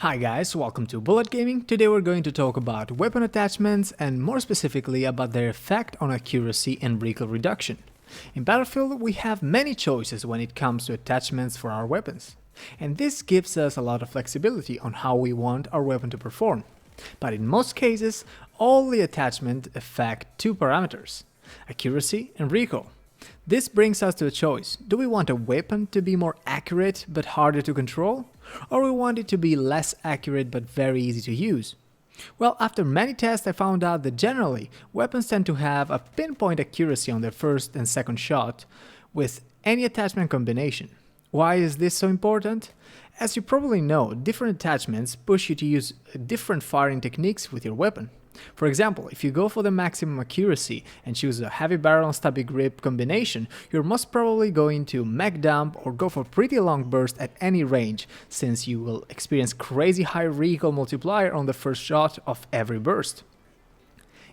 Hi guys, welcome to Bullet Gaming. Today we're going to talk about weapon attachments and more specifically about their effect on accuracy and recoil reduction. In Battlefield we have many choices when it comes to attachments for our weapons, and this gives us a lot of flexibility on how we want our weapon to perform. But in most cases, all the attachments affect two parameters, accuracy and recoil. This brings us to a choice. Do we want a weapon to be more accurate but harder to control? Or we want it to be less accurate but very easy to use? Well, after many tests I found out that generally, weapons tend to have a pinpoint accuracy on their first and second shot with any attachment combination. Why is this so important? As you probably know, different attachments push you to use different firing techniques with your weapon. For example, if you go for the maximum accuracy and choose a heavy barrel and stubby grip combination, you're most probably going to mag dump or go for pretty long burst at any range, since you will experience crazy high recoil multiplier on the first shot of every burst.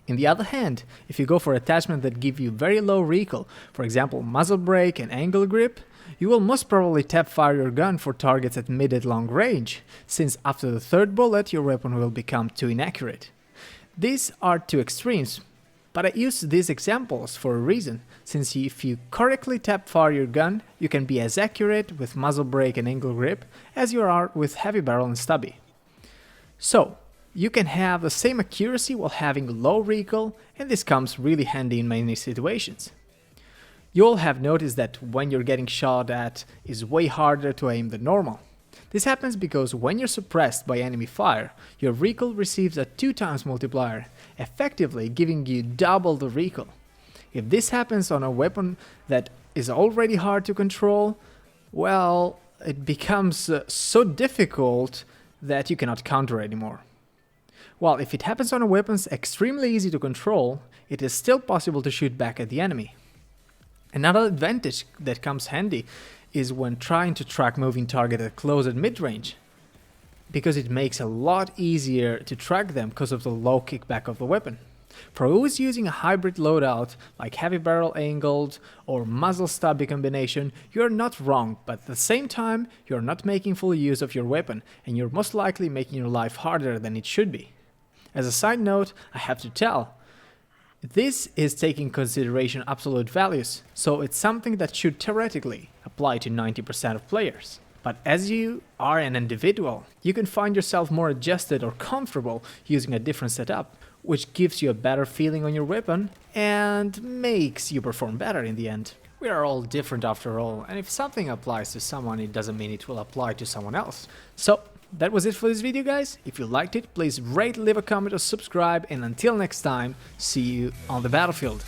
On the other hand, if you go for attachments that give you very low recoil, for example muzzle brake and angle grip, you will most probably tap fire your gun for targets at mid and long range, since after the third bullet your weapon will become too inaccurate. These are two extremes, but I use these examples for a reason, since if you correctly tap fire your gun, you can be as accurate with muzzle brake and angle grip as you are with heavy barrel and stubby. So, you can have the same accuracy while having low recoil, and this comes really handy in many situations. You all have noticed that when you're getting shot at is way harder to aim than normal. This happens because when you're suppressed by enemy fire, your recoil receives a 2x multiplier, effectively giving you double the recoil. If this happens on a weapon that is already hard to control, well, it becomes so difficult that you cannot counter anymore. While if it happens on a weapon extremely easy to control, it is still possible to shoot back at the enemy. Another advantage that comes handy is when trying to track moving target at close and mid-range, because it makes a lot easier to track them because of the low kickback of the weapon. For who is using a hybrid loadout like heavy barrel angled or muzzle stubby combination, you're not wrong, but at the same time you're not making full use of your weapon and you're most likely making your life harder than it should be. As a side note, I have to tell, this is taking consideration absolute values, so it's something that should theoretically apply to 90% of players. But as you are an individual, you can find yourself more adjusted or comfortable using a different setup, which gives you a better feeling on your weapon and makes you perform better in the end. We are all different after all, and if something applies to someone, it doesn't mean it will apply to someone else. So, that was it for this video, guys. If you liked it, please rate, leave a comment or subscribe, and until next time, see you on the battlefield.